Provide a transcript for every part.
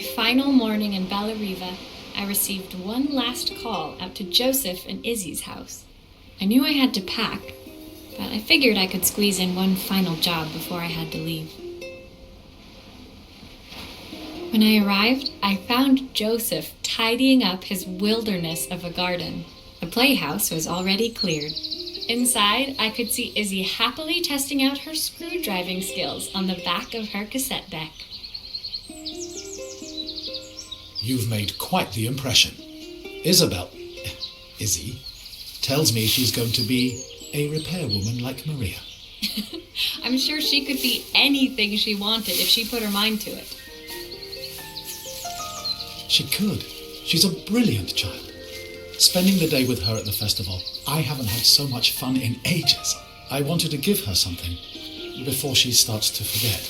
final morning in Bellariva, I received one last call out to Joseph and Izzy's house. I knew I had to pack, but I figured I could squeeze in one final job before I had to leave. When I arrived, I found Joseph tidying up his wilderness of a garden. The playhouse was already cleared. Inside, I could see Izzy happily testing out her screw-driving skills on the back of her cassette deck. You've made quite the impression. Izzy, tells me she's going to be a repairwoman like Maria. I'm sure she could be anything she wanted if she put her mind to it. She could. She's a brilliant child. Spending the day with her at the festival, I haven't had so much fun in ages. I wanted to give her something before she starts to forget.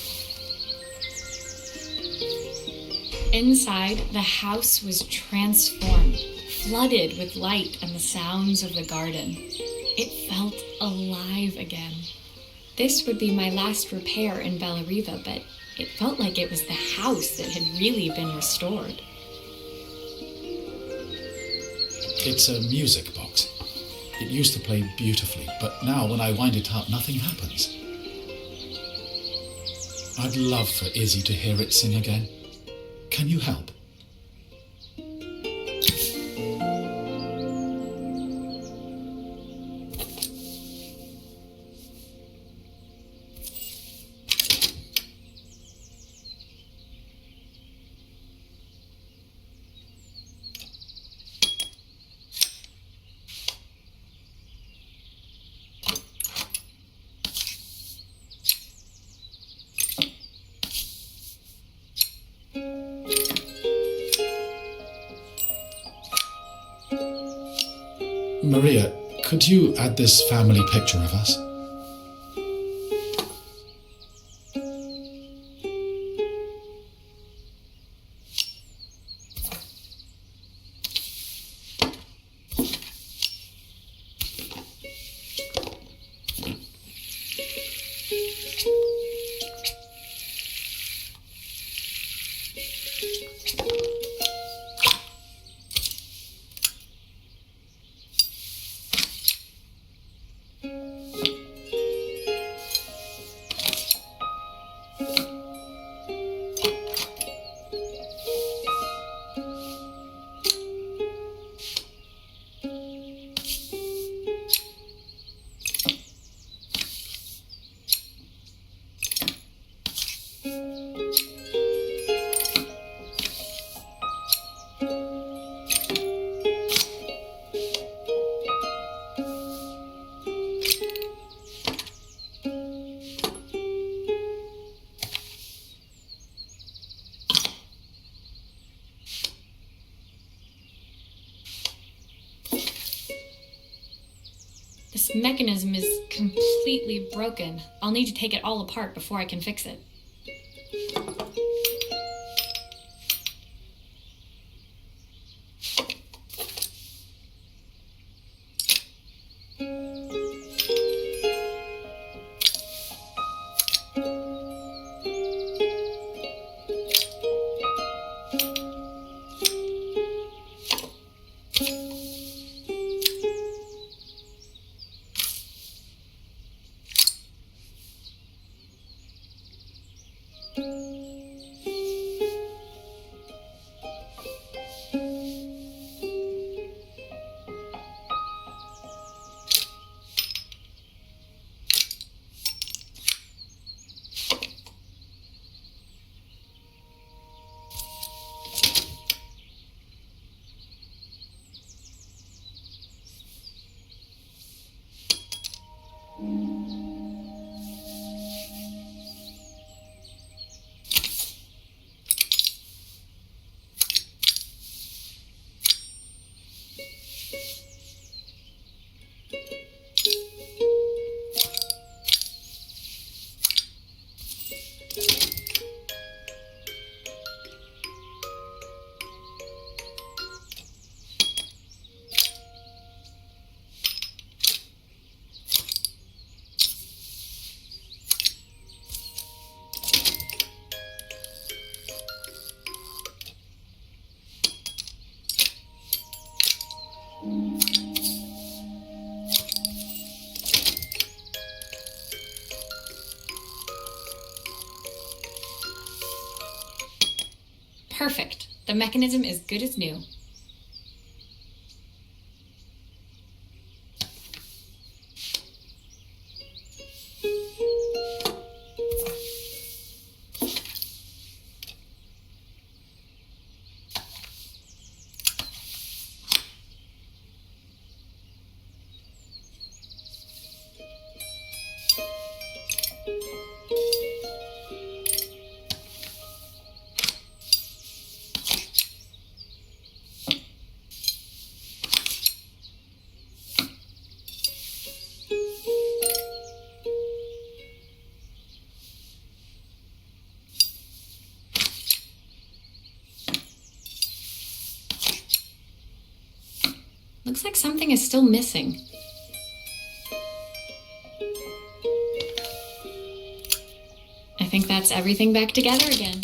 Inside, the house was transformed, flooded with light and the sounds of the garden. It felt alive again. This would be my last repair in Bellariva, but it felt like it was the house that had really been restored. It's a music box. It used to play beautifully, but now when I wind it up, nothing happens. I'd love for Izzy to hear it sing again. Can you help? Maria, could you add this family picture of us? This mechanism is completely broken. I'll need to take it all apart before I can fix it. Perfect. The mechanism is good as new. Looks like something is still missing. I think that's everything back together again.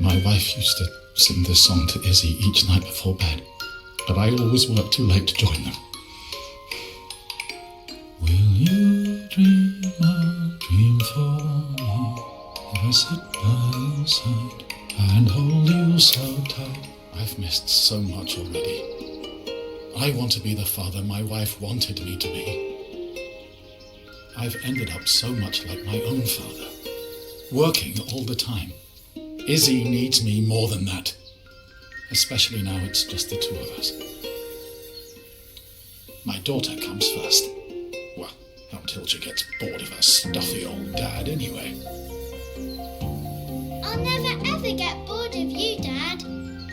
My wife used to sing this song to Izzy each night before bed, but I always worked too late to join them. Will you dream a dream for me? If I sit by your side and hold you so tight. I've missed so much already. I want to be the father my wife wanted me to be. I've ended up so much like my own father, working all the time. Izzy needs me more than that, especially now it's just the two of us. My daughter comes first. Well, until she gets bored of her stuffy old dad anyway. I'll never ever get bored of you, Dad.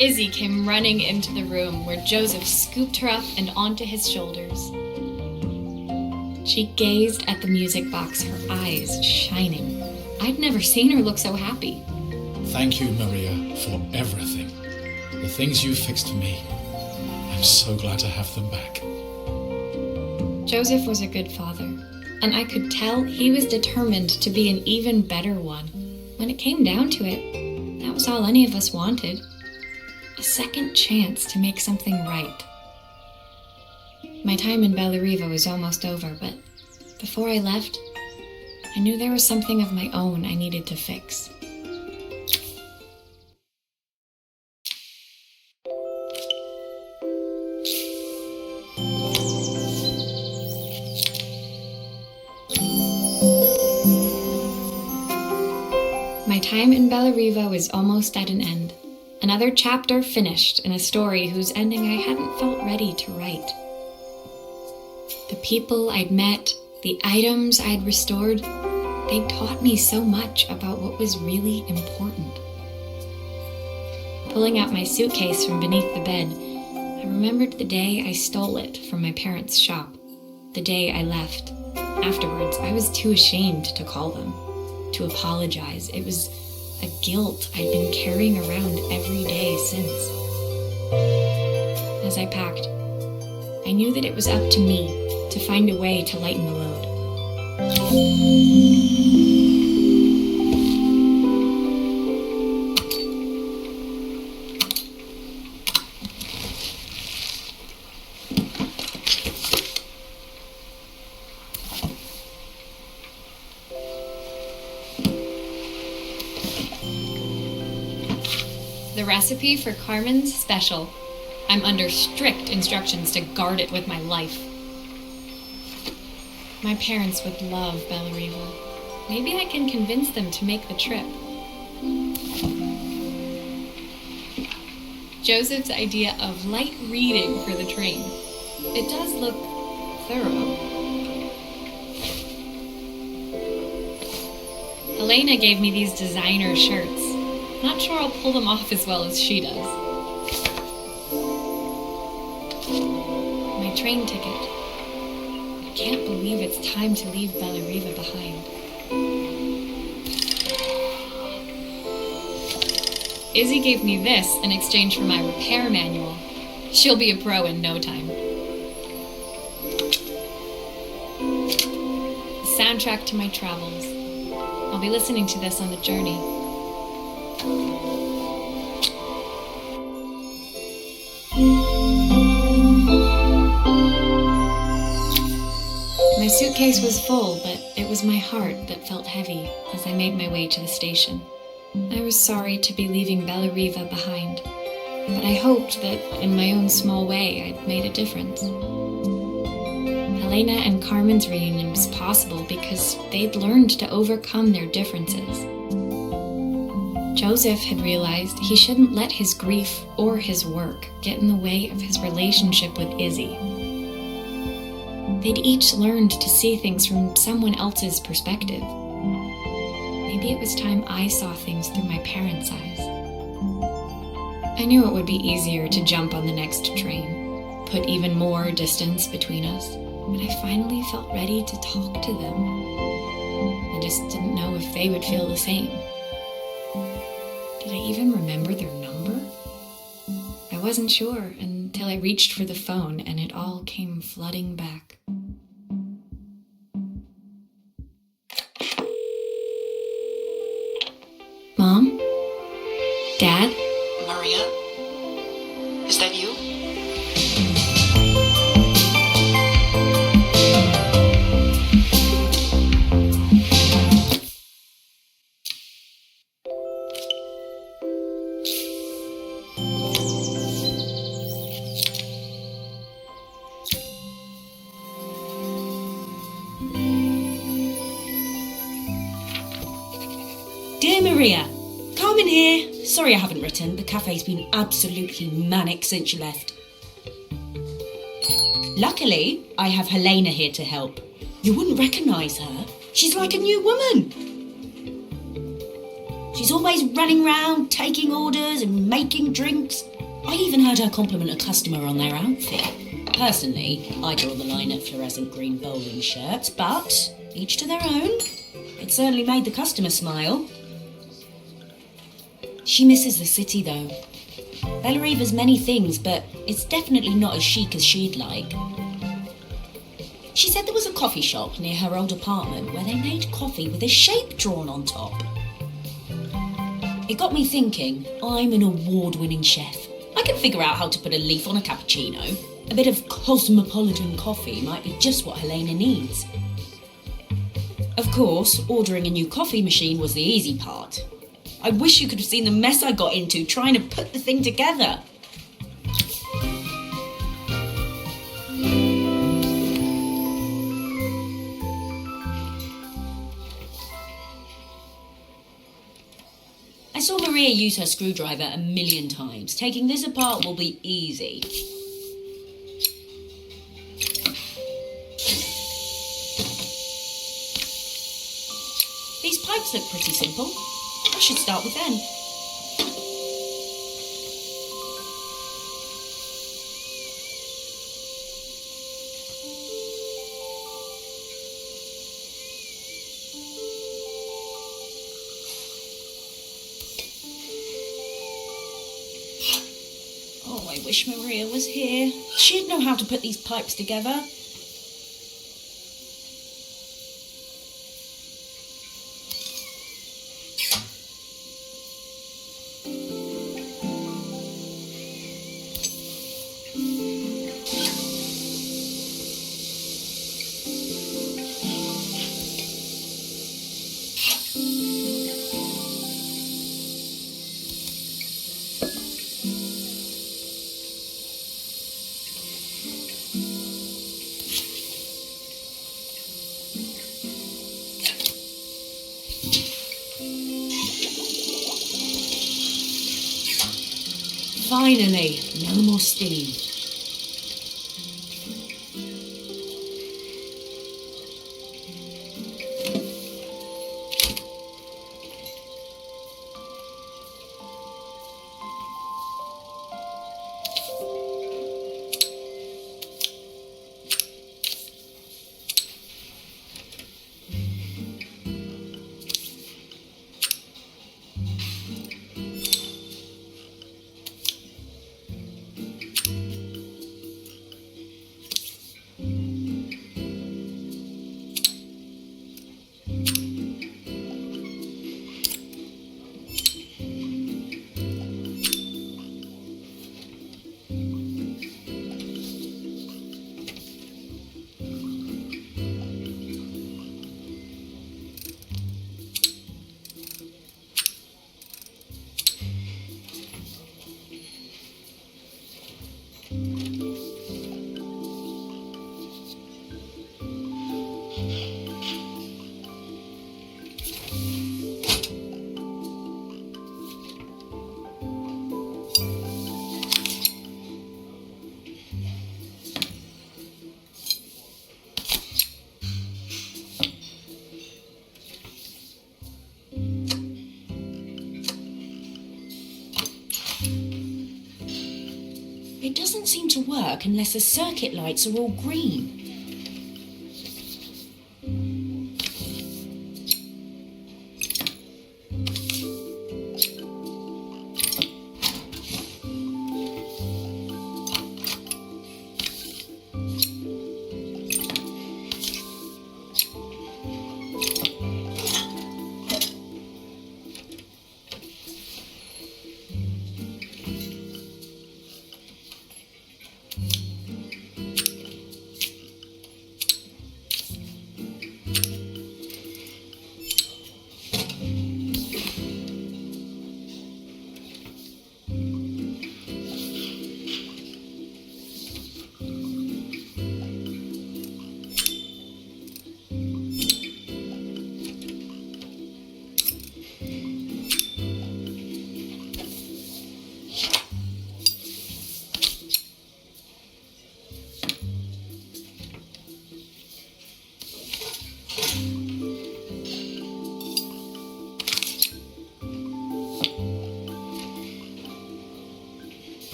Izzy came running into the room where Joseph scooped her up and onto his shoulders. She gazed at the music box, her eyes shining. I'd never seen her look so happy. Thank you, Maria, for everything. The things you fixed for me. I'm so glad to have them back. Joseph was a good father, and I could tell he was determined to be an even better one. When it came down to it, that was all any of us wanted. A second chance to make something right. My time in Bellariva was almost over, but before I left, I knew there was something of my own I needed to fix. My time in Bellariva was almost at an end. Another chapter finished in a story whose ending I hadn't felt ready to write. The people I'd met, the items I'd restored, they'd taught me so much about what was really important. Pulling out my suitcase from beneath the bed, I remembered the day I stole it from my parents' shop, the day I left. Afterwards, I was too ashamed to call them, to apologize. It was a guilt I'd been carrying around every day since. As I packed, I knew that it was up to me to find a way to lighten the load. The recipe for Carmen's special. I'm under strict instructions to guard it with my life. My parents would love Bellariva. Maybe I can convince them to make the trip. Joseph's idea of light reading for the train. It does look thorough. Elena gave me these designer shirts. Not sure I'll pull them off as well as she does. My train ticket. I can't believe it's time to leave Bellariva behind. Izzy gave me this in exchange for my repair manual. She'll be a pro in no time. The soundtrack to my travels. I'll be listening to this on the journey. My suitcase was full, but it was my heart that felt heavy as I made my way to the station. I was sorry to be leaving Bellariva behind, but I hoped that in my own small way I'd made a difference. Helena and Carmen's reunion was possible because they'd learned to overcome their differences. Joseph had realized he shouldn't let his grief or his work get in the way of his relationship with Izzy. They'd each learned to see things from someone else's perspective. Maybe it was time I saw things through my parents' eyes. I knew it would be easier to jump on the next train, put even more distance between us, but I finally felt ready to talk to them. I just didn't know if they would feel the same. Did I even remember their number? I wasn't sure until I reached for the phone and it all came flooding back. Mom? Dad? Maria? Is that you? Dear Maria, Carmen here. Sorry I haven't written. The cafe's been absolutely manic since you left. Luckily, I have Helena here to help. You wouldn't recognise her. She's like a new woman. She's always running round, taking orders and making drinks. I even heard her compliment a customer on their outfit. Personally, I draw the line at fluorescent green bowling shirts, but each to their own. It certainly made the customer smile. She misses the city, though. Bellariva's many things, but it's definitely not as chic as she'd like. She said there was a coffee shop near her old apartment where they made coffee with a shape drawn on top. It got me thinking, I'm an award-winning chef. I can figure out how to put a leaf on a cappuccino. A bit of cosmopolitan coffee might be just what Helena needs. Of course, ordering a new coffee machine was the easy part. I wish you could have seen the mess I got into trying to put the thing together. I saw Maria use her screwdriver 1,000,000 times. Taking this apart will be easy. These pipes look pretty simple. I should start with them. Oh, I wish Maria was here. She'd know how to put these pipes together. Finally, no more steam. doesn't seem to work unless the circuit lights are all green.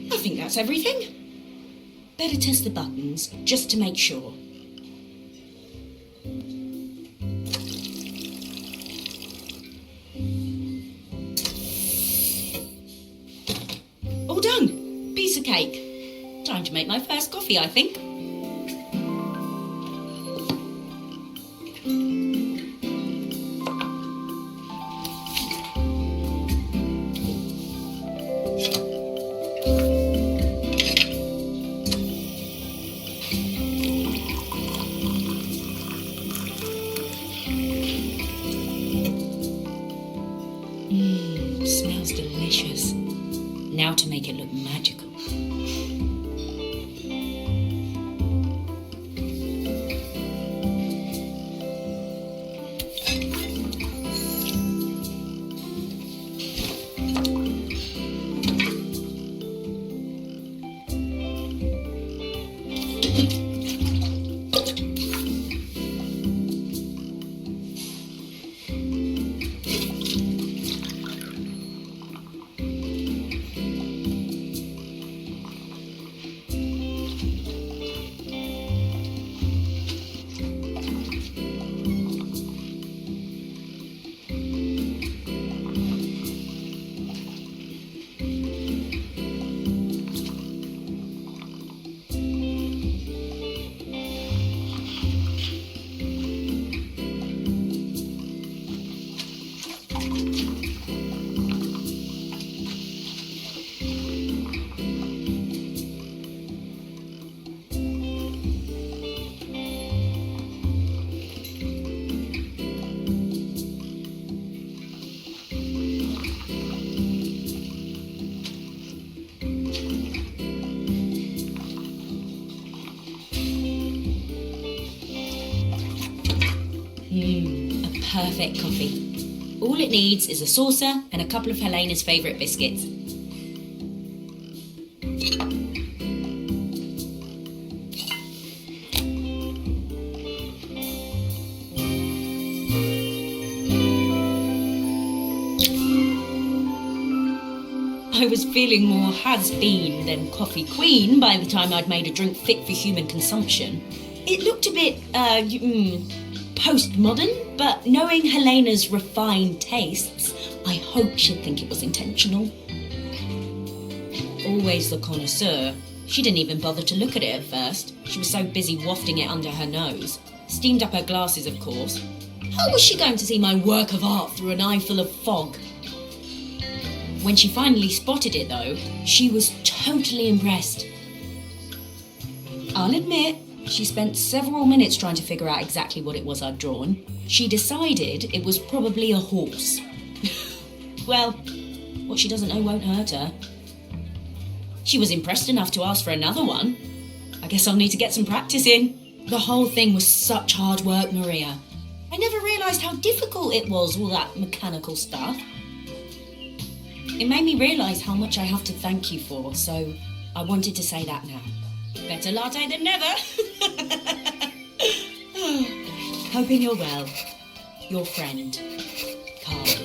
I think that's everything. Better test the buttons, just to make sure. All done. Piece of cake. Time to make my first coffee, I think. Smells delicious. Now to make it look magical. A perfect coffee. All it needs is a saucer and a couple of Helena's favourite biscuits. I was feeling more has-been than coffee queen by the time I'd made a drink fit for human consumption. It looked a bit, postmodern, but knowing Helena's refined tastes, I hope she'd think it was intentional. Always the connoisseur, she didn't even bother to look at it at first. She was so busy wafting it under her nose. Steamed up her glasses, of course. How was she going to see my work of art through an eye full of fog? When she finally spotted it, though, she was totally impressed. I'll admit, she spent several minutes trying to figure out exactly what it was I'd drawn. She decided it was probably a horse. Well, what she doesn't know won't hurt her. She was impressed enough to ask for another one. I guess I'll need to get some practice in. The whole thing was such hard work, Maria. I never realised how difficult it was, all that mechanical stuff. It made me realise how much I have to thank you for, so I wanted to say that now. Better latte than never. Hoping you're well. Your friend, Carly.